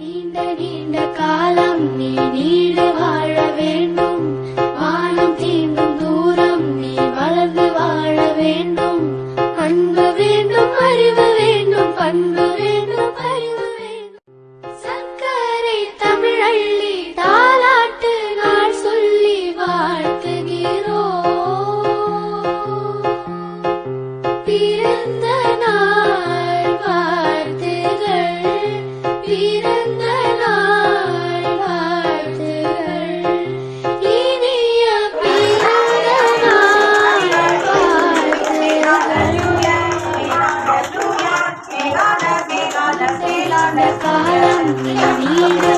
நீண்ட நீண்ட காலம் நீ நீடு வாழ வேண்டும். வானம் தீண்டும் தூரம் நீ வளர்ந்து வாழ வேண்டும். அன்பு வேண்டும், அறிவு வேண்டும், பண்பு வேண்டும், அறிவு வேண்டும். சர்க்கரை தமிழள்ளி தாலாட்டு நாள் சொல்லி வாழ்த்துகிறோம். பிறந்த நாள் வாழ்த்துகள், பிறந்த நாள் வாழ்த்துகள், இனிய பிறந்த நாள் வாழ்த்துகள். காலம் நீ நீடு